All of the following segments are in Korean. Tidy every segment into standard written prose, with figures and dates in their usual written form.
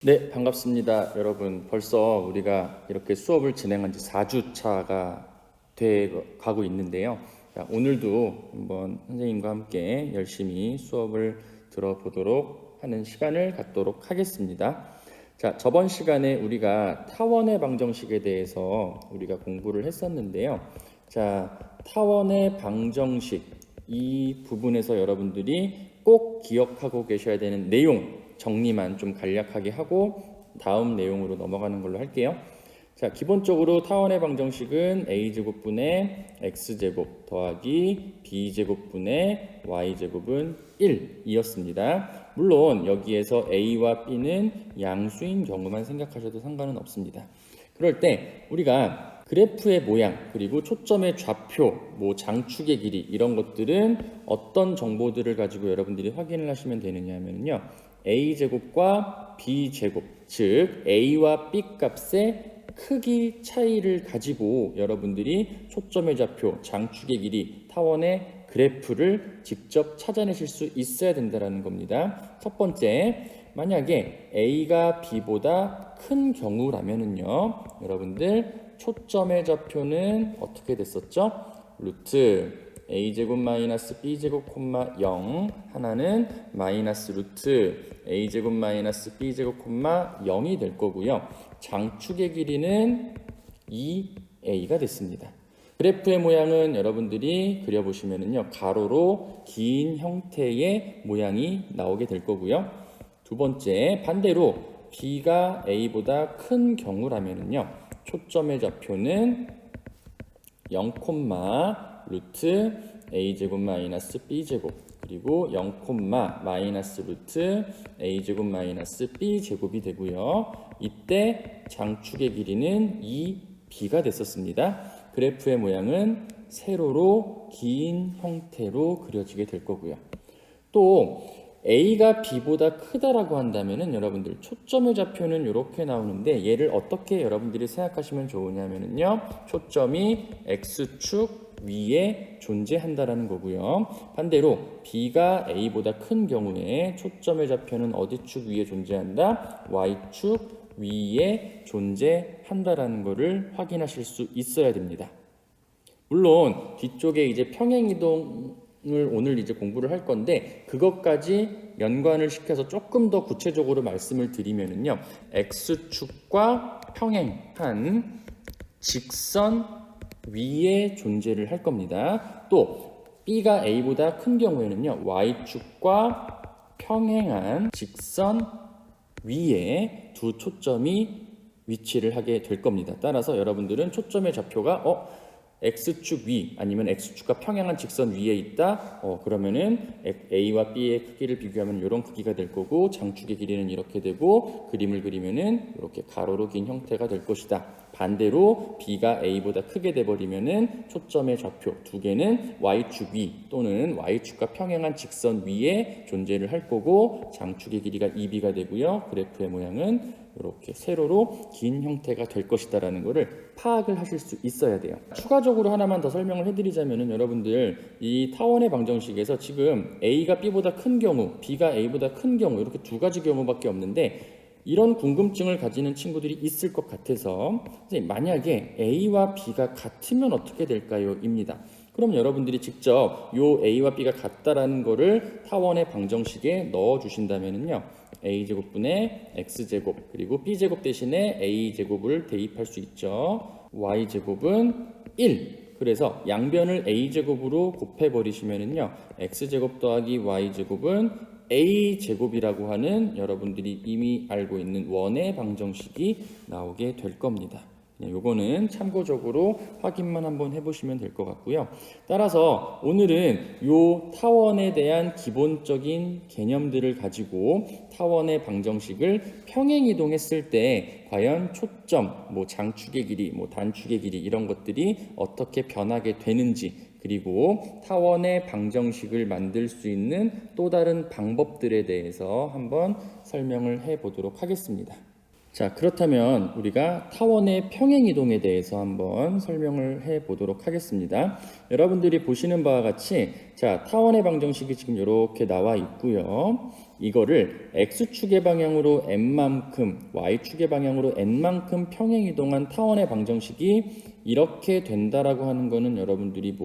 네, 반갑습니다. 여러분, 벌써 우리가 이렇게 수업을 진행한 지 4주차가 돼 가고 있는데요. 자, 오늘도 한번 선생님과 함께 열심히 수업을 들어보도록 하는 시간을 갖도록 하겠습니다. 자, 저번 시간에 우리가 타원의 방정식에 대해서 우리가 공부를 했었는데요. 자, 타원의 방정식 이 부분에서 여러분들이 꼭 기억하고 계셔야 되는 내용 정리만 좀 간략하게 하고 다음 내용으로 넘어가는 걸로 할게요. 자, 기본적으로 타원의 방정식은 a제곱분의 x제곱 더하기 b제곱분의 y제곱은 1이었습니다. 물론 여기에서 a와 b는 양수인 경우만 생각하셔도 상관은 없습니다. 그럴 때 우리가 그래프의 모양 그리고 초점의 좌표, 장축의 길이 이런 것들은 어떤 정보들을 가지고 여러분들이 확인을 하시면 되느냐 하면요. a제곱과 b제곱, 즉 a와 b 값의 크기 차이를 가지고 여러분들이 초점의 좌표, 장축의 길이, 타원의 그래프를 직접 찾아내실 수 있어야 된다는 겁니다. 첫 번째, 만약에 a가 b보다 큰 경우라면은요, 여러분들 초점의 좌표는 어떻게 됐었죠? 루트 a제곱 마이너스 b제곱 콤마 0 하나는 마이너스 루트 a제곱 마이너스 b제곱 콤마 0이 될 거고요. 장축의 길이는 2a가 됐습니다. 그래프의 모양은 여러분들이 그려보시면은요, 가로로 긴 형태의 모양이 나오게 될 거고요. 두 번째, 반대로 b가 a보다 큰 경우라면은요, 초점의 좌표는 0, 루트 a제곱 마이너스 b제곱 그리고 0, 마이너스 루트 a제곱 마이너스 b제곱이 되고요. 이때 장축의 길이는 2b가 됐었습니다. 그래프의 모양은 세로로 긴 형태로 그려지게 될 거고요. 또 a가 b보다 크다라고 한다면은 여러분들 초점의 좌표는 이렇게 나오는데 얘를 어떻게 여러분들이 생각하시면 좋으냐면요. 초점이 x축 위에 존재한다라는 거고요. 반대로 b가 a보다 큰 경우에 초점의 좌표는 어디 축 위에 존재한다? y축 위에 존재한다라는 것을 확인하실 수 있어야 됩니다. 물론 뒤쪽에 이제 평행이동을 오늘 이제 공부를 할 건데 그것까지 연관을 시켜서 조금 더 구체적으로 말씀을 드리면은요. x축과 평행한 직선 위에 존재를 할 겁니다. 또 b가 a보다 큰 경우에는요. y축과 평행한 직선 위에 두 초점이 위치를 하게 될 겁니다. 따라서 여러분들은 초점의 좌표가 x축 위 아니면 x축과 평행한 직선 위에 있다. 그러면은 a와 b의 크기를 비교하면 이런 크기가 될 거고 장축의 길이는 이렇게 되고 그림을 그리면은 이렇게 가로로 긴 형태가 될 것이다. 반대로 b가 a보다 크게 돼 버리면은 초점의 좌표 두 개는 y축 위 또는 y축과 평행한 직선 위에 존재를 할 거고 장축의 길이가 2b가 되고요. 그래프의 모양은 이렇게 세로로 긴 형태가 될 것이다라는 것을 파악을 하실 수 있어야 돼요. 추가적으로 하나만 더 설명을 해드리자면은 여러분들 이 타원의 방정식에서 지금 a가 b보다 큰 경우, b가 a보다 큰 경우 이렇게 두 가지 경우밖에 없는데 이런 궁금증을 가지는 친구들이 있을 것 같아서 만약에 a와 b가 같으면 어떻게 될까요? 입니다. 그럼 여러분들이 직접 요 a와 b가 같다라는 거를 타원의 방정식에 넣어 주신다면은요. a제곱분의 x제곱 그리고 b제곱 대신에 a제곱을 대입할 수 있죠. y제곱은 1. 그래서 양변을 a제곱으로 곱해버리시면은요. x제곱 더하기 y제곱은 a제곱이라고 하는 여러분들이 이미 알고 있는 원의 방정식이 나오게 될 겁니다. 요거는 참고적으로 확인만 한번 해보시면 될 것 같고요. 따라서 오늘은 요 타원에 대한 기본적인 개념들을 가지고 타원의 방정식을 평행이동했을 때 과연 초점, 장축의 길이, 단축의 길이 이런 것들이 어떻게 변하게 되는지 그리고 타원의 방정식을 만들 수 있는 또 다른 방법들에 대해서 한번 설명을 해 보도록 하겠습니다. 자, 그렇다면 우리가 타원의 평행이동에 대해서 한번 설명을 해 보도록 하겠습니다. 여러분들이 보시는 바와 같이 자, 타원의 방정식이 지금 이렇게 나와 있고요. 이거를 x축의 방향으로 n만큼, y축의 방향으로 n만큼 평행이동한 타원의 방정식이 이렇게 된다라고 하는 거는 여러분들이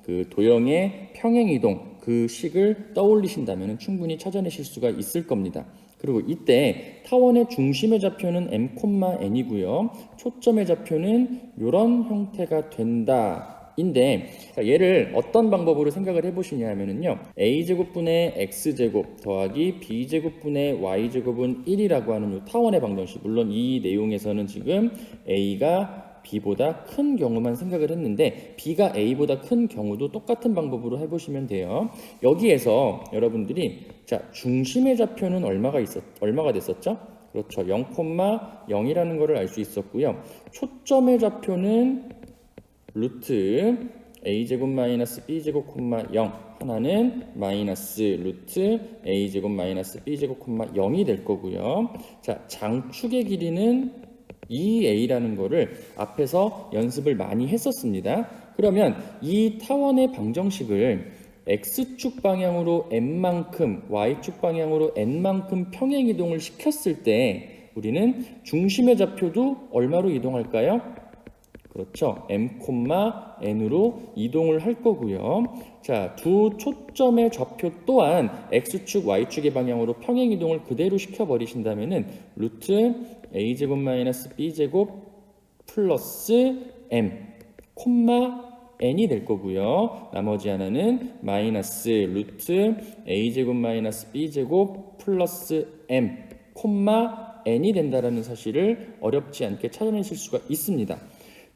그 도형의 평행이동 그 식을 떠올리신다면 충분히 찾아내실 수가 있을 겁니다. 그리고 이때 타원의 중심의 좌표는 m,n이고요. 초점의 좌표는 이런 형태가 된다. 인데 얘를 어떤 방법으로 생각을 해보시냐 하면은요, a제곱분의 x제곱 더하기 b제곱분의 y제곱은 1이라고 하는 이 타원의 방정식, 물론 이 내용에서는 지금 a가 b보다 큰 경우만 생각을 했는데 b가 a보다 큰 경우도 똑같은 방법으로 해보시면 돼요. 여기에서 여러분들이 자, 중심의 좌표는 얼마가 됐었죠? 그렇죠. 0,0이라는 것을 알 수 있었고요. 초점의 좌표는 루트 a제곱 마이너스 b제곱 콤마 0, 하나는 마이너스 루트 a제곱 마이너스 b제곱 콤마 0이 될 거고요. 자, 장축의 길이는 2a라는 거를 앞에서 연습을 많이 했었습니다. 그러면 이 타원의 방정식을 x축 방향으로 n만큼, y축 방향으로 n만큼 평행이동을 시켰을 때 우리는 중심의 좌표도 얼마로 이동할까요? 그렇죠. m,n으로 이동을 할 거고요. 자, 두 초점의 좌표 또한 x축, y축의 방향으로 평행이동을 그대로 시켜버리신다면은 루트 a제곱 마이너스 b제곱 플러스 m, n이 될 거고요. 나머지 하나는 마이너스 루트 a제곱 마이너스 b제곱 플러스 m, n이 된다라는 사실을 어렵지 않게 찾아내실 수가 있습니다.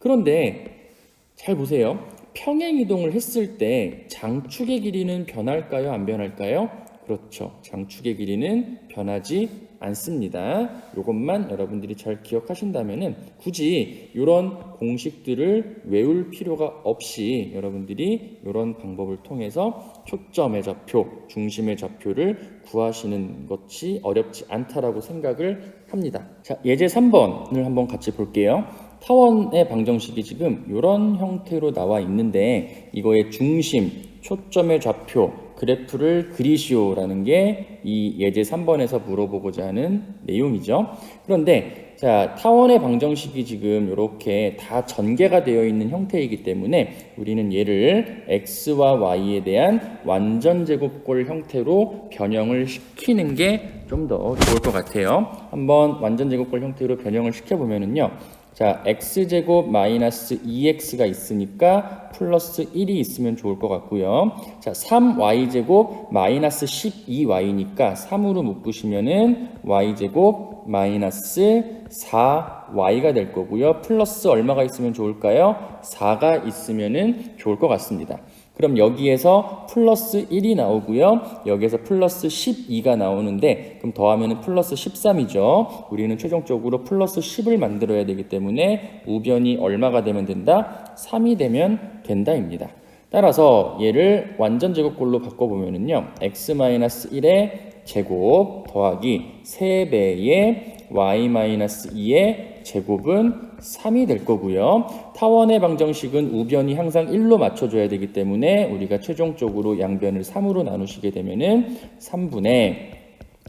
그런데 잘 보세요. 평행이동을 했을 때 장축의 길이는 변할까요? 안 변할까요? 그렇죠. 장축의 길이는 변하지 않습니다. 이것만 여러분들이 잘 기억하신다면 굳이 이런 공식들을 외울 필요가 없이 여러분들이 이런 방법을 통해서 초점의 좌표, 중심의 좌표를 구하시는 것이 어렵지 않다라고 생각을 합니다. 자, 예제 3번을 한번 같이 볼게요. 타원의 방정식이 지금 이런 형태로 나와 있는데 이거의 중심, 초점의 좌표, 그래프를 그리시오라는 게 이 예제 3번에서 물어보고자 하는 내용이죠. 그런데 자, 타원의 방정식이 지금 이렇게 다 전개가 되어 있는 형태이기 때문에 우리는 얘를 x와 y에 대한 완전제곱골 형태로 변형을 시키는 게 좀 더 좋을 것 같아요. 한번 완전제곱골 형태로 변형을 시켜보면은요. 자, x제곱 마이너스 2x가 있으니까 플러스 1이 있으면 좋을 것 같고요. 자, 3y제곱 마이너스 12y니까 3으로 묶으시면은 y제곱 마이너스 4y가 될 거고요. 플러스 얼마가 있으면 좋을까요? 4가 있으면은 좋을 것 같습니다. 그럼 여기에서 플러스 1이 나오고요. 여기에서 플러스 12가 나오는데 그럼 더하면 플러스 13이죠. 우리는 최종적으로 플러스 10을 만들어야 되기 때문에 우변이 얼마가 되면 된다? 3이 되면 된다입니다. 따라서 얘를 완전제곱골로 바꿔보면요. x-1의 제곱 더하기 3배의 y-2의 제곱은 3이 될 거고요. 타원의 방정식은 우변이 항상 1로 맞춰줘야 되기 때문에 우리가 최종적으로 양변을 3으로 나누시게 되면은 3분의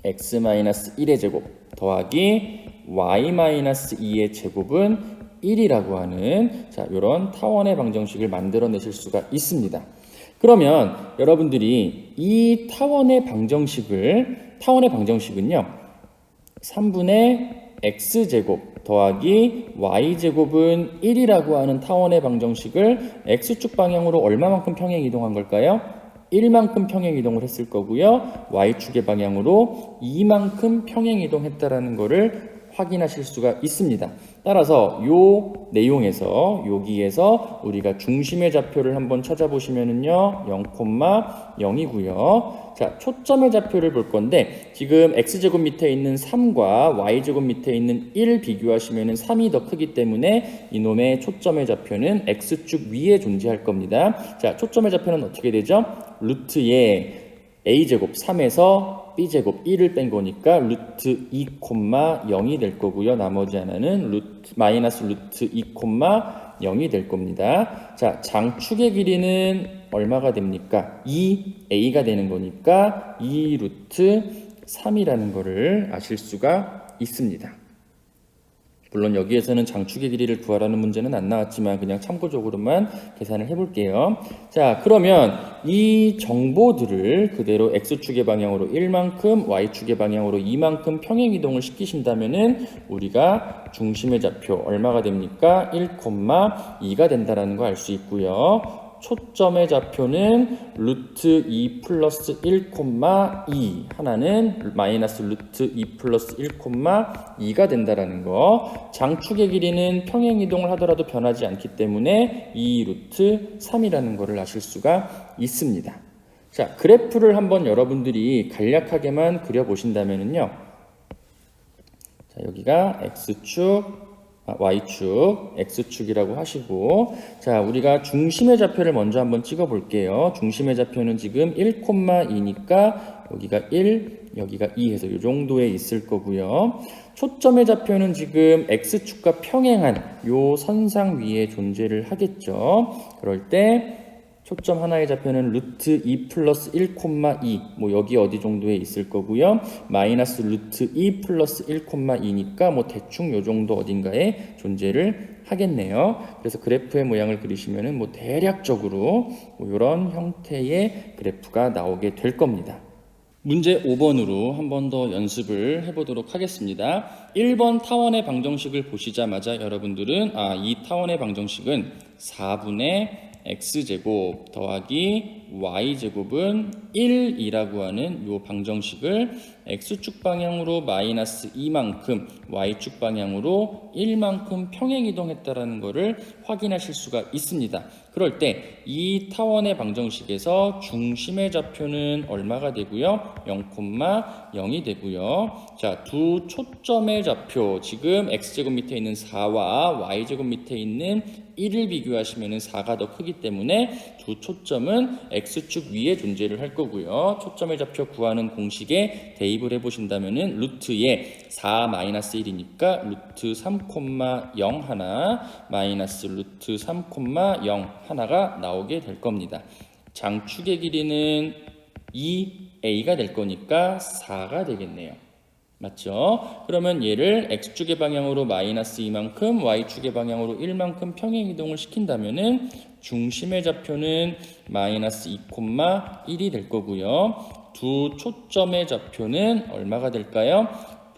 x-1의 제곱 더하기 y-2의 제곱은 1이라고 하는 자, 이런 타원의 방정식을 만들어내실 수가 있습니다. 그러면 여러분들이 이 타원의 방정식은요. 3분의 x제곱 더하기 y제곱은 1이라고 하는 타원의 방정식을 x축 방향으로 얼마만큼 평행 이동한 걸까요? 1만큼 평행 이동을 했을 거고요. y축의 방향으로 2만큼 평행 이동했다라는 것을 확인하실 수가 있습니다. 따라서 요 내용에서 여기에서 우리가 중심의 좌표를 한번 찾아보시면은요 0,0이고요. 자, 초점의 좌표를 볼 건데 지금 x제곱 밑에 있는 3과 y제곱 밑에 있는 1 비교하시면은 3이 더 크기 때문에 이놈의 초점의 좌표는 x축 위에 존재할 겁니다. 자, 초점의 좌표는 어떻게 되죠? 루트의 a제곱 3에서 b제곱 1을 뺀 거니까 루트 2,0이 될 거고요. 나머지 하나는 마이너스 루트 2,0이 될 겁니다. 자, 장축의 길이는 얼마가 됩니까? 2a가 되는 거니까 2 루트 3이라는 거를 아실 수가 있습니다. 물론 여기에서는 장축의 길이를 구하라는 문제는 안 나왔지만 그냥 참고적으로만 계산을 해볼게요. 자, 그러면 이 정보들을 그대로 x축의 방향으로 1만큼, y축의 방향으로 2만큼 평행이동을 시키신다면은 우리가 중심의 좌표 얼마가 됩니까? 1,2가 된다는 거 알 수 있고요. 초점의 좌표는 루트 2 플러스 1,2 하나는 마이너스 루트 2 플러스 1,2가 된다라는 거. 장축의 길이는 평행이동을 하더라도 변하지 않기 때문에 2 루트 3이라는 거를 아실 수가 있습니다. 자, 그래프를 한번 여러분들이 간략하게만 그려보신다면요. 자, 여기가 x축, y축, x축이라고 하시고, 자, 우리가 중심의 좌표를 먼저 한번 찍어 볼게요. 중심의 좌표는 지금 1,2니까 여기가 1, 여기가 2 해서 이 정도에 있을 거고요. 초점의 좌표는 지금 x축과 평행한 요 선상 위에 존재를 하겠죠. 그럴 때 초점 하나의 좌표는 루트 2 플러스 1,2 뭐 여기 어디 정도에 있을 거고요. 마이너스 루트 2 플러스 1,2니까 뭐 대충 요 정도 어딘가에 존재를 하겠네요. 그래서 그래프의 모양을 그리시면은 뭐 대략적으로 뭐 이런 형태의 그래프가 나오게 될 겁니다. 문제 5번으로 한 번 더 연습을 해보도록 하겠습니다. 1번 타원의 방정식을 보시자마자 여러분들은 이 타원의 방정식은 4분의 x제곱 더하기 y제곱은 1이라고 하는 이 방정식을 x축 방향으로 마이너스 2만큼 y축 방향으로 1만큼 평행이동했다라는 것을 확인하실 수가 있습니다. 그럴 때 이 타원의 방정식에서 중심의 좌표는 얼마가 되고요? 0,0이 되고요. 자, 두 초점의 좌표, 지금 x제곱 밑에 있는 4와 y제곱 밑에 있는 1을 비교하시면 4가 더 크기 때문에 두 초점은 x축 위에 존재를 할 거고요. 초점의 좌표 구하는 공식에 대입을 해보신다면 루트에 4-1이니까 루트 3,0 하나 마이너스 루트 3,0 하나가 나오게 될 겁니다. 장축의 길이는 2a가 될 거니까 4가 되겠네요. 맞죠? 그러면 얘를 x축의 방향으로 마이너스 2만큼 y축의 방향으로 1만큼 평행이동을 시킨다면은 중심의 좌표는 마이너스 2,1이 될 거고요. 두 초점의 좌표는 얼마가 될까요?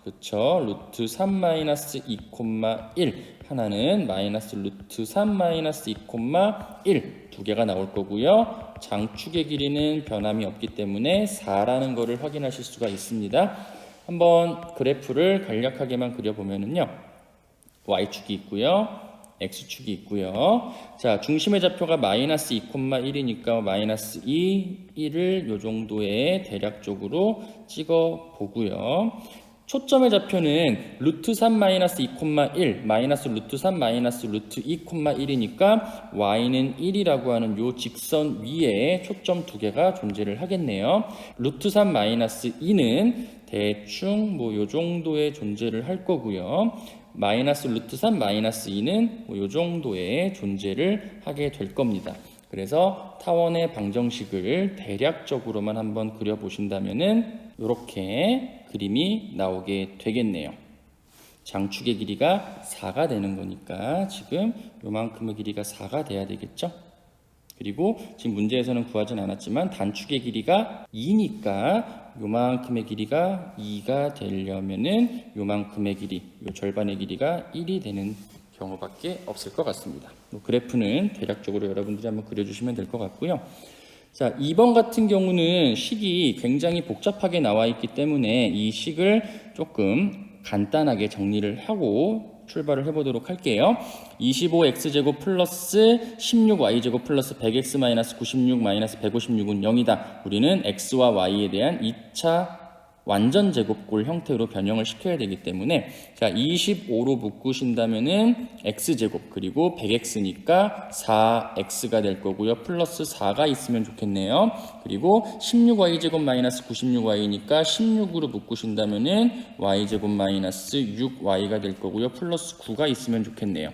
그렇죠. 루트 3 마이너스 2,1 하나는 마이너스 루트 3 마이너스 2,1 두 개가 나올 거고요. 장축의 길이는 변함이 없기 때문에 4라는 것을 확인하실 수가 있습니다. 한번 그래프를 간략하게만 그려보면은요. y축이 있고요. x축이 있고요. 자, 중심의 좌표가 마이너스 2,1이니까 마이너스 2, 1을 요 정도에 대략적으로 찍어 보고요. 초점의 좌표는 루트 3 마이너스 2,1 마이너스 루트 3 마이너스 루트 2,1이니까 y는 1이라고 하는 요 직선 위에 초점 두 개가 존재를 하겠네요. 루트 3 마이너스 2는 대충 뭐 요 정도의 존재를 할 거고요. 마이너스 루트 3 마이너스 2는 뭐 요 정도의 존재를 하게 될 겁니다. 그래서 타원의 방정식을 대략적으로만 한번 그려보신다면은 이렇게 그림이 나오게 되겠네요. 장축의 길이가 4가 되는 거니까 지금 요만큼의 길이가 4가 돼야 되겠죠? 그리고 지금 문제에서는 구하진 않았지만 단축의 길이가 2니까 요만큼의 길이가 2가 되려면은 요만큼의 길이, 요 절반의 길이가 1이 되는 경우밖에 없을 것 같습니다. 그래프는 대략적으로 여러분들이 한번 그려주시면 될 것 같고요. 자, 2번 같은 경우는 식이 굉장히 복잡하게 나와 있기 때문에 이 식을 조금 간단하게 정리를 하고 출발을 해보도록 할게요. 25x제곱 플러스 16y제곱 플러스 100x 마이너스 96 마이너스 156은 0이다. 우리는 x와 y에 대한 2차 완전 제곱골 형태로 변형을 시켜야 되기 때문에 자 25로 묶으신다면은 x제곱 그리고 100x니까 4x가 될 거고요. 플러스 4가 있으면 좋겠네요. 그리고 16y제곱 마이너스 96y니까 16으로 묶으신다면은 y제곱 마이너스 6y가 될 거고요. 플러스 9가 있으면 좋겠네요.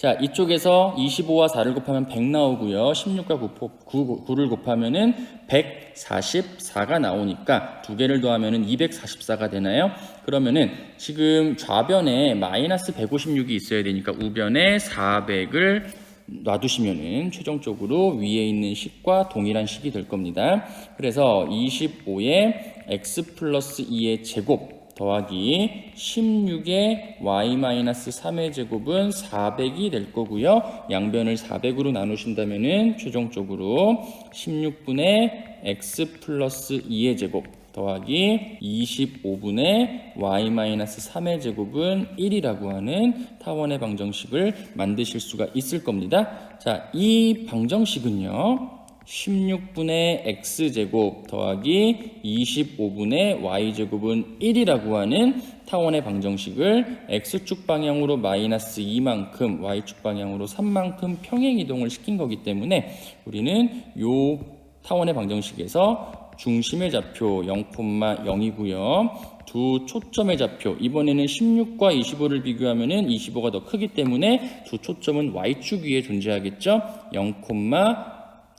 자, 이쪽에서 25와 4를 곱하면 100 나오고요. 16과 9를 곱하면은 144가 나오니까 두 개를 더하면은 244가 되나요? 그러면은 지금 좌변에 마이너스 156이 있어야 되니까 우변에 400을 놔두시면은 최종적으로 위에 있는 식과 동일한 식이 될 겁니다. 그래서 25에 x 플러스 2의 제곱 더하기 16의 y-3의 제곱은 400이 될 거고요. 양변을 400으로 나누신다면은 최종적으로 16분의 x 플러스 2의 제곱 더하기 25분의 y-3의 제곱은 1이라고 하는 타원의 방정식을 만드실 수가 있을 겁니다. 자, 이 방정식은요. 16분의 x제곱 더하기 25분의 y제곱은 1이라고 하는 타원의 방정식을 x축 방향으로 마이너스 2만큼 y축 방향으로 3만큼 평행이동을 시킨 거기 때문에 우리는 요 타원의 방정식에서 중심의 좌표 0,0이고요. 두 초점의 좌표 이번에는 16과 25를 비교하면은 25가 더 크기 때문에 두 초점은 y축 위에 존재하겠죠. 0,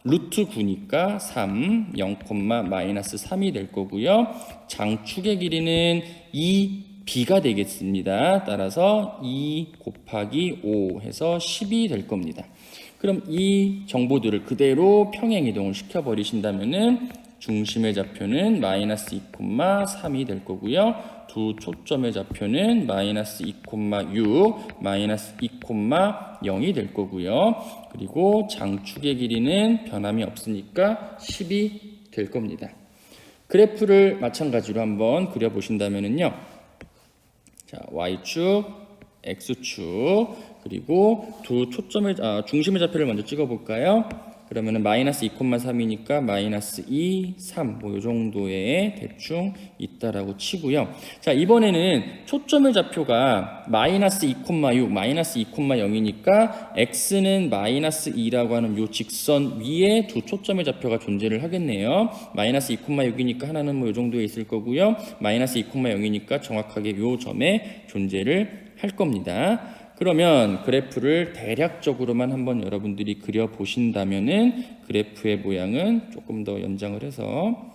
루트 9니까 3, 0, 마이너스 3이 될 거고요. 장축의 길이는 2b가 되겠습니다. 따라서 2 곱하기 5 해서 10이 될 겁니다. 그럼 이 정보들을 그대로 평행이동을 시켜버리신다면은 중심의 좌표는 마이너스 2,3이 될 거고요. 두 초점의 좌표는 마이너스 2,6, 마이너스 2,0이 될 거고요. 그리고 장축의 길이는 변함이 없으니까 10이 될 겁니다. 그래프를 마찬가지로 한번 그려보신다면요. 자, y축, x축, 그리고 두 초점의, 중심의 좌표를 먼저 찍어볼까요? 그러면은 마이너스 2,3이니까 마이너스 2, 3 뭐 요 정도에 대충 있다라고 치고요. 자, 이번에는 초점의 좌표가 마이너스 2,6, 마이너스 2,0이니까 x는 마이너스 2라고 하는 요 직선 위에 두 초점의 좌표가 존재를 하겠네요. 마이너스 2,6이니까 하나는 뭐 요 정도에 있을 거고요. 마이너스 2,0이니까 정확하게 요 점에 존재를 할 겁니다. 그러면 그래프를 대략적으로만 한번 여러분들이 그려보신다면은 그래프의 모양은 조금 더 연장을 해서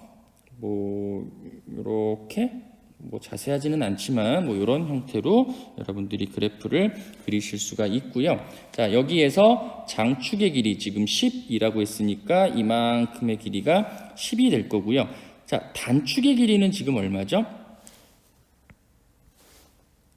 뭐 이렇게 뭐 자세하지는 않지만 뭐 이런 형태로 여러분들이 그래프를 그리실 수가 있고요. 자, 여기에서 장축의 길이 지금 10이라고 했으니까 이만큼의 길이가 10이 될 거고요. 자, 단축의 길이는 지금 얼마죠?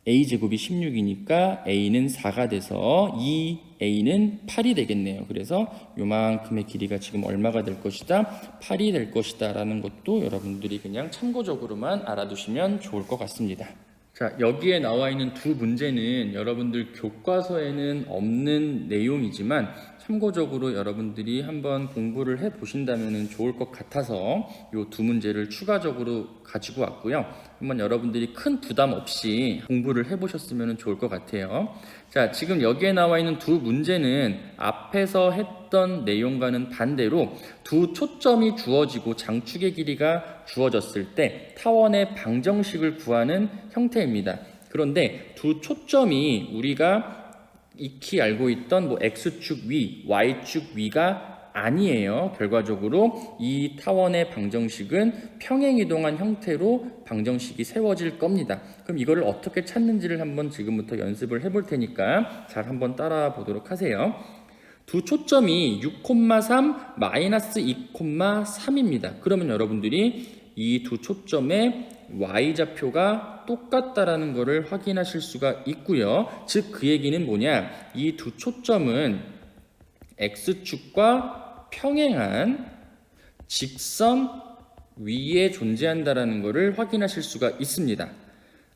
a제곱이 16이니까 a는 4가 돼서 2a는 8이 되겠네요. 그래서 요만큼의 길이가 지금 얼마가 될 것이다? 8이 될 것이다 라는 것도 여러분들이 그냥 참고적으로만 알아두시면 좋을 것 같습니다. 자, 여기에 나와 있는 두 문제는 여러분들 교과서에는 없는 내용이지만 참고적으로 여러분들이 한번 공부를 해 보신다면 좋을 것 같아서 이 두 문제를 추가적으로 가지고 왔고요. 한번 여러분들이 큰 부담 없이 공부를 해 보셨으면 좋을 것 같아요. 자, 지금 여기에 나와 있는 두 문제는 앞에서 했던 내용과는 반대로 두 초점이 주어지고 장축의 길이가 주어졌을 때 타원의 방정식을 구하는 형태입니다. 그런데 두 초점이 우리가 익히 알고 있던 뭐 x축 위, y축 위가 아니에요. 결과적으로 이 타원의 방정식은 평행이동한 형태로 방정식이 세워질 겁니다. 그럼 이거를 어떻게 찾는지를 한번 지금부터 연습을 해볼 테니까 잘 한번 따라 보도록 하세요. 두 초점이 6,3, 마이너스 2,3입니다. 그러면 여러분들이 이 두 초점의 y좌표가 똑같다라는 것을 확인하실 수가 있고요. 즉 그 얘기는 뭐냐? 이 두 초점은 x축과 평행한 직선 위에 존재한다라는 것을 확인하실 수가 있습니다.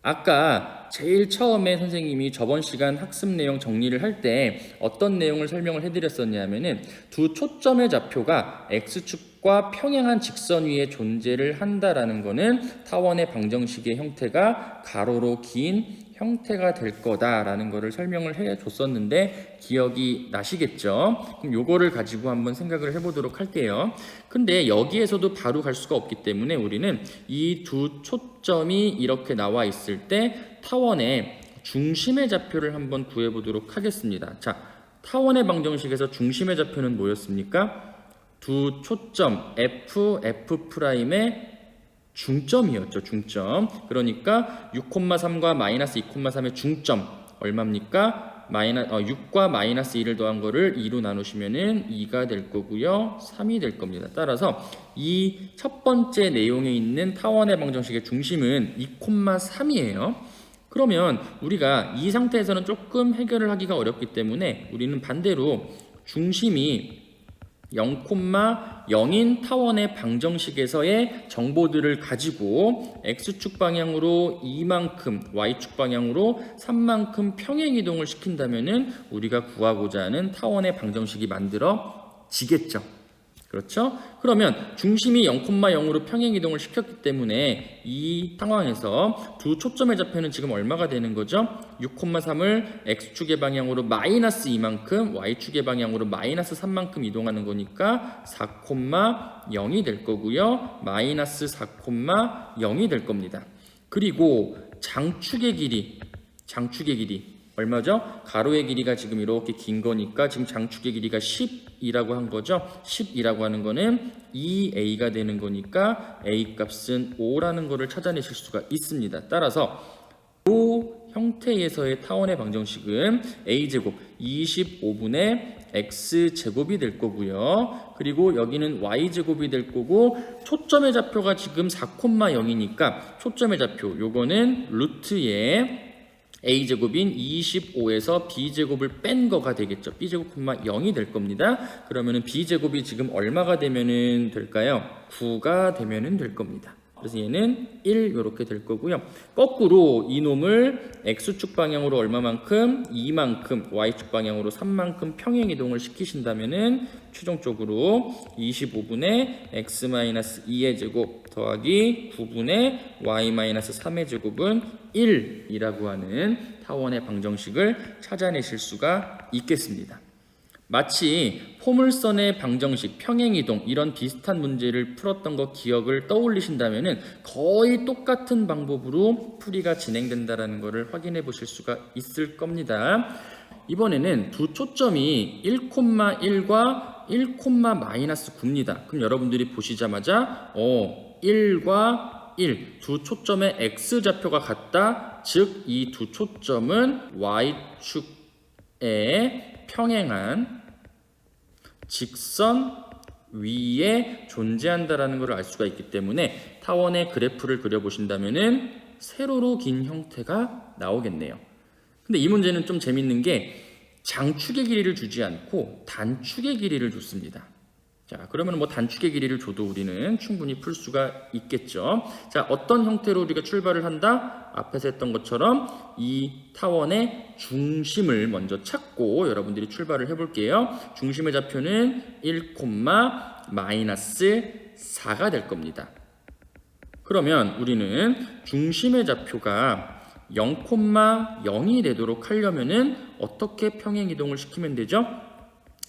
아까 제일 처음에 선생님이 저번 시간 학습 내용 정리를 할 때 어떤 내용을 설명을 해드렸었냐면은 두 초점의 좌표가 x축과 평행한 직선 위에 존재를 한다라는 거는 타원의 방정식의 형태가 가로로 긴 형태가 될 거다라는 거를 설명을 해줬었는데 기억이 나시겠죠? 그럼 요거를 가지고 한번 생각을 해보도록 할게요. 근데 여기에서도 바로 갈 수가 없기 때문에 우리는 이 두 초점이 이렇게 나와 있을 때 타원의 중심의 좌표를 한번 구해보도록 하겠습니다. 자, 타원의 방정식에서 중심의 좌표는 뭐였습니까? 두 초점 F'의 중점이었죠. 중점. 그러니까 6,3과 마이너스 2,3의 중점 얼마입니까? 6과 마이너스 2를 더한 거를 2로 나누시면은 2가 될 거고요. 3이 될 겁니다. 따라서 이 첫 번째 내용에 있는 타원의 방정식의 중심은 2,3이에요. 그러면 우리가 이 상태에서는 조금 해결을 하기가 어렵기 때문에 우리는 반대로 중심이 0,0인 타원의 방정식에서의 정보들을 가지고 x축 방향으로 2만큼, y축 방향으로 3만큼 평행 이동을 시킨다면은 우리가 구하고자 하는 타원의 방정식이 만들어지겠죠. 그렇죠? 그러면 중심이 0,0으로 평행 이동을 시켰기 때문에 이 상황에서 두 초점의 좌표는 지금 얼마가 되는 거죠? 6,3을 x축의 방향으로 마이너스 2만큼, y축의 방향으로 마이너스 3만큼 이동하는 거니까 4,0이 될 거고요. 마이너스 4,0이 될 겁니다. 그리고 장축의 길이 얼마죠? 가로의 길이가 지금 이렇게 긴 거니까 지금 장축의 길이가 10이라고 한 거죠. 10이라고 하는 거는 2a가 되는 거니까 a 값은 5라는 거를 찾아내실 수가 있습니다. 따라서 이 형태에서의 타원의 방정식은 a제곱 25분의 x제곱이 될 거고요. 그리고 여기는 y제곱이 될 거고 초점의 좌표가 지금 4,0이니까 초점의 좌표 요거는 루트의 a제곱인 25에서 b제곱을 뺀 거가 되겠죠. b제곱, 0이 될 겁니다. 그러면은 b제곱이 지금 얼마가 되면은 될까요? 9가 되면은 될 겁니다. 그래서 얘는 1 이렇게 될 거고요. 거꾸로 이놈을 x축 방향으로 얼마만큼? 2만큼, y축 방향으로 3만큼 평행 이동을 시키신다면은 최종적으로 25분의 x-2의 제곱 더하기 9분의 y-3의 제곱은 1이라고 하는 타원의 방정식을 찾아내실 수가 있겠습니다. 마치 포물선의 방정식, 평행이동 이런 비슷한 문제를 풀었던 거 기억을 떠올리신다면 거의 똑같은 방법으로 풀이가 진행된다는 것을 확인해 보실 수가 있을 겁니다. 이번에는 두 초점이 1,1과 1,-9입니다. 그럼 여러분들이 보시자마자 1과 1, 두 초점의 x좌표가 같다. 즉, 이 두 초점은 y축에 평행한 직선 위에 존재한다라는 것을 알 수가 있기 때문에 타원의 그래프를 그려보신다면은 세로로 긴 형태가 나오겠네요. 근데 이 문제는 좀 재밌는 게 장축의 길이를 주지 않고 단축의 길이를 줬습니다. 자, 그러면 뭐 단축의 길이를 줘도 우리는 충분히 풀 수가 있겠죠. 자, 어떤 형태로 우리가 출발을 한다? 앞에서 했던 것처럼 이 타원의 중심을 먼저 찾고 여러분들이 출발을 해볼게요. 중심의 좌표는 1,-4가 될 겁니다. 그러면 우리는 중심의 좌표가 0,0이 되도록 하려면은 어떻게 평행 이동을 시키면 되죠?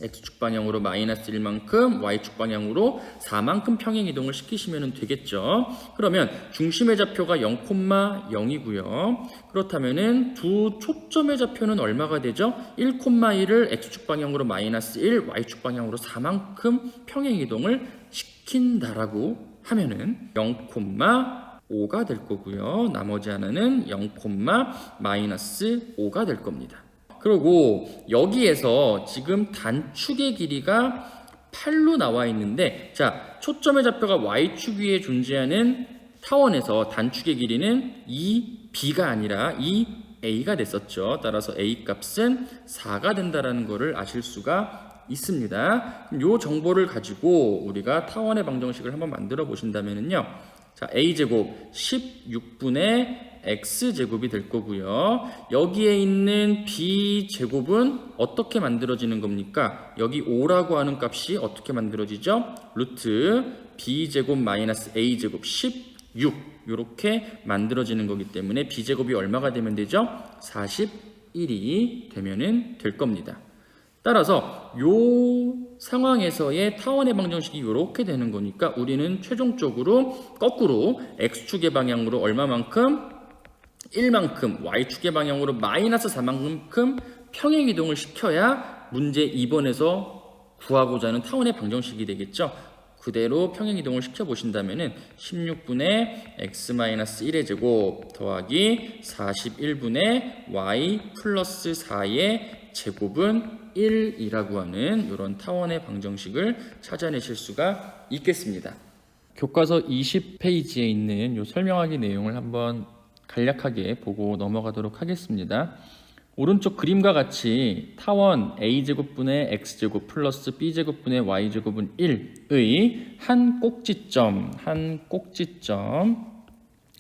x축 방향으로 마이너스 1만큼, y축 방향으로 4만큼 평행 이동을 시키시면 되겠죠. 그러면 중심의 좌표가 0,0이고요. 그렇다면은 두 초점의 좌표는 얼마가 되죠? 1,1을 x축 방향으로 마이너스 1, y축 방향으로 4만큼 평행 이동을 시킨다라고 하면은 0,5가 될 거고요. 나머지 하나는 0,-5가 될 겁니다. 그리고 여기에서 지금 단축의 길이가 8로 나와 있는데, 자, 초점의 좌표가 y축 위에 존재하는 타원에서 단축의 길이는 2b가 아니라 2a가 됐었죠. 따라서 a 값은 4가 된다라는 것을 아실 수가 있습니다. 이 정보를 가지고 우리가 타원의 방정식을 한번 만들어 보신다면요, 자, a제곱 16분의 x제곱이 될 거고요. 여기에 있는 b제곱은 어떻게 만들어지는 겁니까? 여기 5라고 하는 값이 어떻게 만들어지죠? 루트 b제곱 마이너스 a제곱 16 이렇게 만들어지는 거기 때문에 b제곱이 얼마가 되면 되죠? 41이 되면은 될 겁니다. 따라서 요 상황에서의 타원의 방정식이 이렇게 되는 거니까 우리는 최종적으로 거꾸로 x축의 방향으로 얼마만큼? 1만큼, y축의 방향으로 마이너스 4만큼 평행이동을 시켜야 문제 2번에서 구하고자 하는 타원의 방정식이 되겠죠. 그대로 평행이동을 시켜보신다면 16분의 x-1의 제곱 더하기 41분의 y 플러스 4의 제곱은 1이라고 하는 이런 타원의 방정식을 찾아내실 수가 있겠습니다. 교과서 20페이지에 있는 이 설명하기 내용을 한번 간략하게 보고 넘어가도록 하겠습니다. 오른쪽 그림과 같이 타원 a제곱분의 x제곱 플러스 b제곱분의 y제곱은 1의 한 꼭지점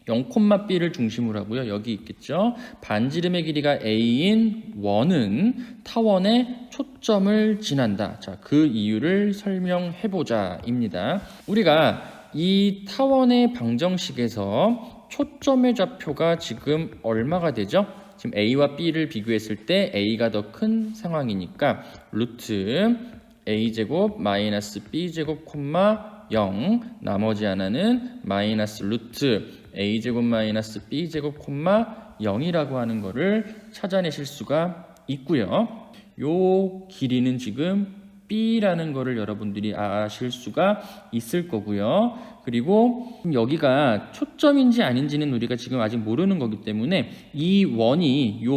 0,b를 중심으로 하고요. 여기 있겠죠. 반지름의 길이가 a인 원은 타원에 초점을 지난다. 자, 그 이유를 설명해보자 입니다. 우리가 이 타원의 방정식에서 초점의 좌표가 지금 얼마가 되죠? 지금 a와 b를 비교했을 때 a가 더 큰 상황이니까 루트 a제곱 마이너스 b제곱 콤마 0 나머지 하나는 마이너스 루트 a제곱 마이너스 b제곱 콤마 0이라고 하는 거를 찾아내실 수가 있고요. 요 길이는 지금 b라는 거를 여러분들이 아실 수가 있을 거고요. 그리고 여기가 초점인지 아닌지는 우리가 지금 아직 모르는 거기 때문에 요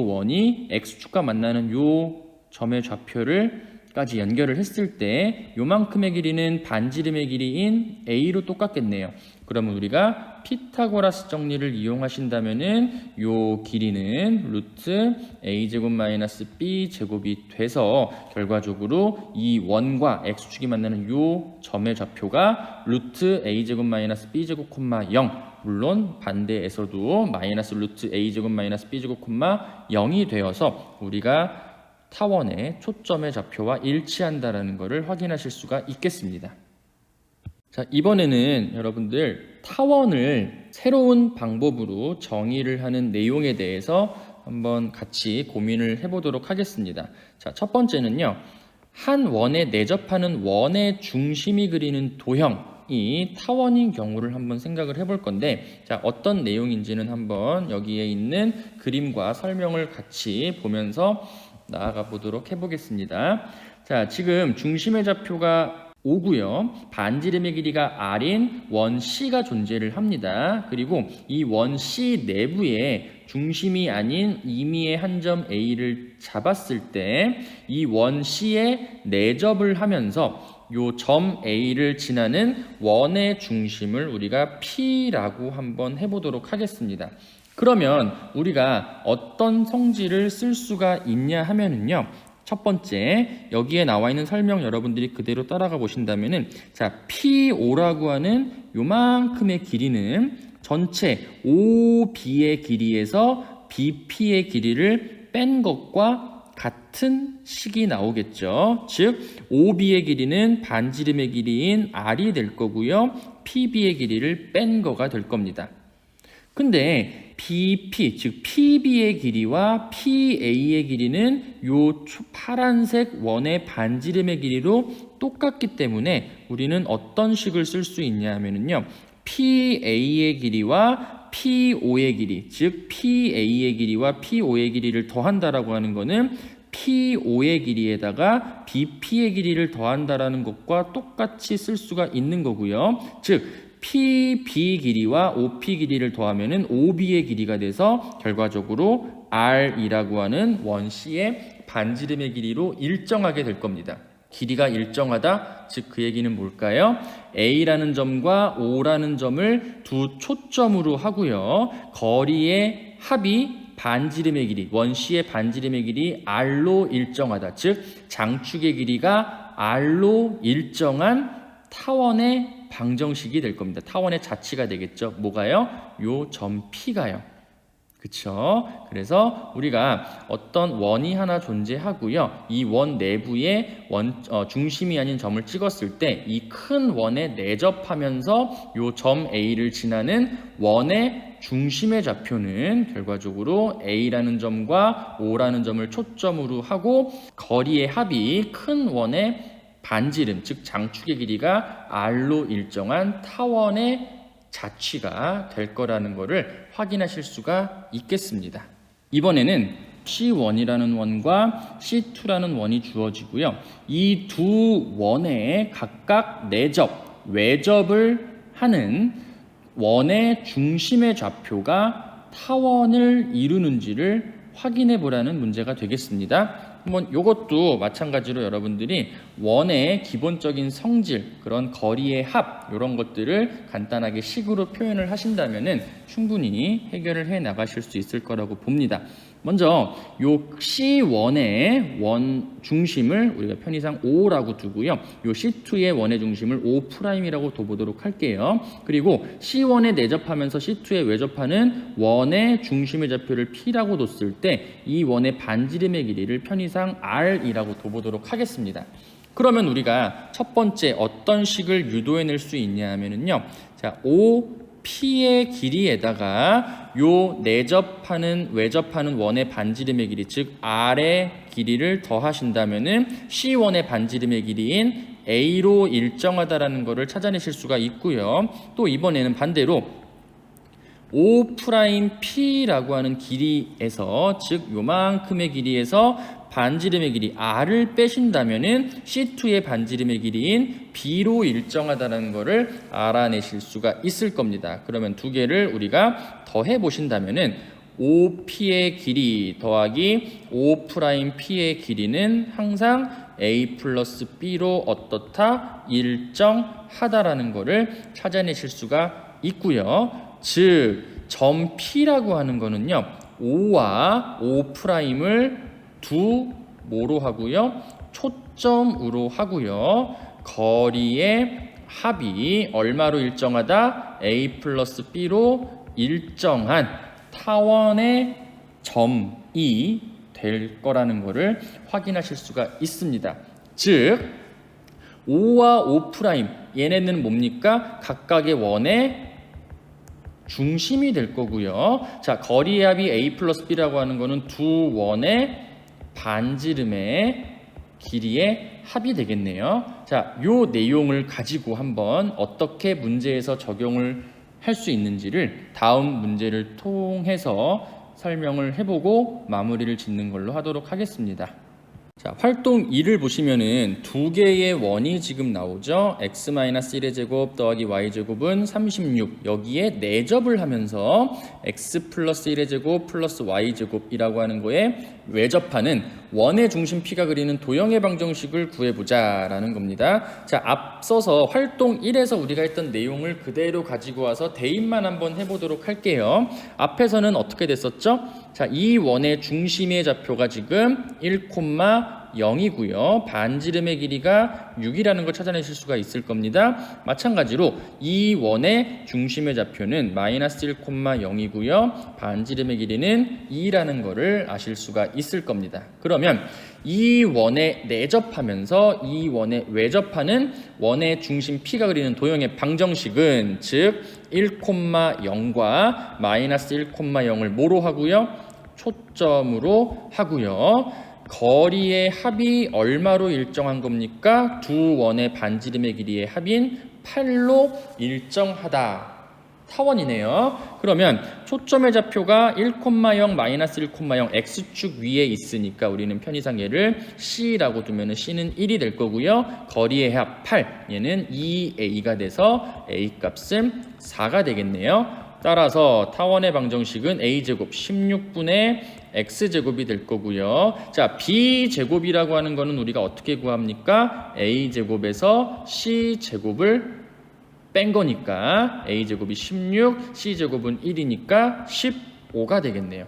원이 x축과 만나는 요 점의 좌표를까지 연결을 했을 때 요만큼의 길이는 반지름의 길이인 a로 똑같겠네요. 그러면 우리가 피타고라스 정리를 이용하신다면은 요 길이는 루트 a제곱 마이너스 b제곱이 돼서 결과적으로 이 원과 x축이 만나는 요 점의 좌표가 루트 a제곱 마이너스 b제곱 콤마 0 물론 반대에서도 마이너스 루트 a제곱 마이너스 b제곱 콤마 0이 되어서 우리가 타원의 초점의 좌표와 일치한다라는 것을 확인하실 수가 있겠습니다. 자, 이번에는 여러분들 타원을 새로운 방법으로 정의를 하는 내용에 대해서 한번 같이 고민을 해보도록 하겠습니다. 자, 첫 번째는요. 한 원에 내접하는 원의 중심이 그리는 도형이 타원인 경우를 한번 생각을 해볼 건데, 자, 어떤 내용인지는 한번 여기에 있는 그림과 설명을 같이 보면서 나아가 보도록 해보겠습니다. 자, 지금 중심의 좌표가 5고요. 반지름의 길이가 r인 원 C가 존재를 합니다. 그리고 이 원 C 내부에 중심이 아닌 임의의 한 점 A를 잡았을 때 이 원 C에 내접을 하면서 요 점 A를 지나는 원의 중심을 우리가 P라고 한번 해보도록 하겠습니다. 그러면 우리가 어떤 성질을 쓸 수가 있냐 하면은요. 첫 번째, 여기에 나와 있는 설명 여러분들이 그대로 따라가 보신다면은, 자, P5라고 하는 요만큼의 길이는 전체 OB의 길이에서 BP의 길이를 뺀 것과 같은 식이 나오겠죠. 즉, OB의 길이는 반지름의 길이인 R이 될 거고요. PB의 길이를 뺀 거가 될 겁니다. 근데 BP, 즉 PB의 길이와 PA의 길이는 요 파란색 원의 반지름의 길이로 똑같기 때문에 우리는 어떤 식을 쓸 수 있냐 하면요. PA의 길이와 PO의 길이, 즉 PA의 길이와 PO의 길이를 더한다라고 하는 거는 PO의 길이에다가 BP의 길이를 더한다라는 것과 똑같이 쓸 수가 있는 거고요. 즉 PB 길이와 OP 길이를 더하면은 OB의 길이가 돼서 결과적으로 R이라고 하는 원 C의 반지름의 길이로 일정하게 될 겁니다. 길이가 일정하다, 즉 그 얘기는 뭘까요? A라는 점과 O라는 점을 두 초점으로 하고요. 거리의 합이 반지름의 길이, 원 C의 반지름의 길이 R로 일정하다, 즉 장축의 길이가 R로 일정한 타원의 방정식이 될 겁니다. 타원의 자치가 되겠죠. 뭐가요? 요 점 P가요. 그쵸? 그래서 우리가 어떤 원이 하나 존재하고요. 이 원 내부에 중심이 아닌 점을 찍었을 때 이 큰 원에 내접하면서 요 점 A를 지나는 원의 중심의 좌표는 결과적으로 A라는 점과 O라는 점을 초점으로 하고 거리의 합이 큰 원의 반지름, 즉 장축의 길이가 R로 일정한 타원의 자취가 될 거라는 것을 확인하실 수가 있겠습니다. 이번에는 C1이라는 원과 C2라는 원이 주어지고요. 이 두 원에 각각 내접, 외접을 하는 원의 중심의 좌표가 타원을 이루는지를 확인해 보라는 문제가 되겠습니다. 한번 이것도 마찬가지로 여러분들이 원의 기본적인 성질, 그런 거리의 합 이런 것들을 간단하게 식으로 표현을 하신다면은 충분히 해결을 해 나가실 수 있을 거라고 봅니다. 먼저 요 C1의 원 중심을 우리가 편의상 O라고 두고요. 요 C2의 원의 중심을 O'이라고 둬보도록 할게요. 그리고 C1에 내접하면서 C2에 외접하는 원의 중심의 좌표를 P라고 뒀을 때 이 원의 반지름의 길이를 편의상 R이라고 둬보도록 하겠습니다. 그러면 우리가 첫 번째 어떤 식을 유도해낼 수 있냐 하면은요. 자, P의 길이에다가 요 내접하는 외접하는 원의 반지름의 길이, 즉 R의 길이를 더하신다면은 C1의 반지름의 길이인 A로 일정하다라는 것을 찾아내실 수가 있고요. 또 이번에는 반대로 O'P라고 하는 길이에서, 즉 요만큼의 길이에서 반지름의 길이 R을 빼신다면은 C2의 반지름의 길이인 B로 일정하다는 것을 알아내실 수가 있을 겁니다. 그러면 두 개를 우리가 더해 보신다면은 OP의 길이 더하기 O'P의 길이는 항상 A 플러스 B로 어떻다? 일정하다라는 것을 찾아내실 수가 있고요. 즉, 점 P라고 하는 거는요, O와 O'을 두 뭐로 하고요? 초점으로 하고요. 거리의 합이 얼마로 일정하다? A 플러스 B로 일정한 타원의 점이 될 거라는 것을 확인하실 수가 있습니다. 즉, O와 O' 얘네는 뭡니까? 각각의 원의 중심이 될 거고요. 자, 거리의 합이 A 플러스 B라고 하는 거는 두 원의 반지름의 길이의 합이 되겠네요. 자, 요 내용을 가지고 한번 어떻게 문제에서 적용을 할 수 있는지를 다음 문제를 통해서 설명을 해보고 마무리를 짓는 걸로 하도록 하겠습니다. 자, 활동 2를 보시면은 두 개의 원이 지금 나오죠. x-1의 제곱 더하기 y제곱은 36. 여기에 내접을 하면서 x 플러스 1의 제곱 플러스 y제곱이라고 하는 거에 외접하는 원의 중심 P가 그리는 도형의 방정식을 구해보자라는 겁니다. 자, 앞서서 활동 1에서 우리가 했던 내용을 그대로 가지고 와서 대입만 한번 해보도록 할게요. 앞에서는 어떻게 됐었죠? 자, 이 원의 중심의 좌표가 지금 1,0이고요. 반지름의 길이가 6이라는 걸 찾아내실 수가 있을 겁니다. 마찬가지로 이 원의 중심의 좌표는 마이너스 1,0이고요. 반지름의 길이는 2라는 것을 아실 수가 있을 겁니다. 그러면 이 원에 내접하면서 이 원에 외접하는 원의 중심 P가 그리는 도형의 방정식은 즉 1,0과 마이너스 1,0을 뭐로 하고요? 초점으로 하고요. 거리의 합이 얼마로 일정한 겁니까? 두 원의 반지름의 길이의 합인 8로 일정하다. 타원이네요. 그러면 초점의 좌표가 1,0 마이너스 1,0 x축 위에 있으니까 우리는 편의상 얘를 C라고 두면 C는 1이 될 거고요. 거리의 합 8, 얘는 2A가 돼서 A 값은 4가 되겠네요. 따라서 타원의 방정식은 A제곱 16분의 X제곱이 될 거고요. 자, B제곱이라고 하는 거는 우리가 어떻게 구합니까? A제곱에서 C제곱을 뺀 거니까 A제곱이 16, C제곱은 1이니까 15가 되겠네요.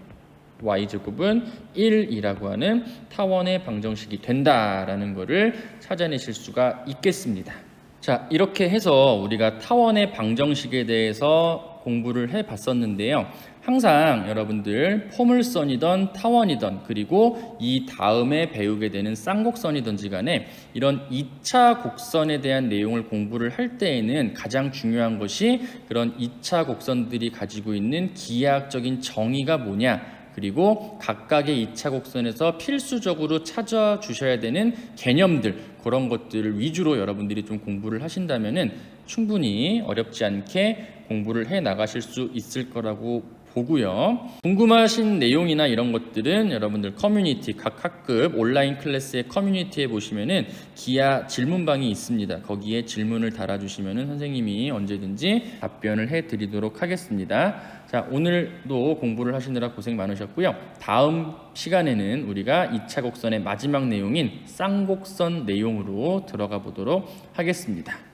Y제곱은 1이라고 하는 타원의 방정식이 된다라는 거를 찾아내실 수가 있겠습니다. 자, 이렇게 해서 우리가 타원의 방정식에 대해서 공부를 해 봤었는데요. 항상 여러분들 포물선이던 타원이던 그리고 이 다음에 배우게 되는 쌍곡선이든지 간에 이런 2차 곡선에 대한 내용을 공부를 할 때에는 가장 중요한 것이 그런 2차 곡선들이 가지고 있는 기하학적인 정의가 뭐냐, 그리고 각각의 2차 곡선에서 필수적으로 찾아주셔야 되는 개념들, 그런 것들을 위주로 여러분들이 좀 공부를 하신다면은 충분히 어렵지 않게 공부를 해 나가실 수 있을 거라고 보고요. 궁금하신 내용이나 이런 것들은 여러분들 커뮤니티, 각 학급 온라인 클래스의 커뮤니티에 보시면은 기하 질문방이 있습니다. 거기에 질문을 달아주시면은 선생님이 언제든지 답변을 해드리도록 하겠습니다. 자, 오늘도 공부를 하시느라 고생 많으셨고요. 다음 시간에는 우리가 2차 곡선의 마지막 내용인 쌍곡선 내용으로 들어가 보도록 하겠습니다.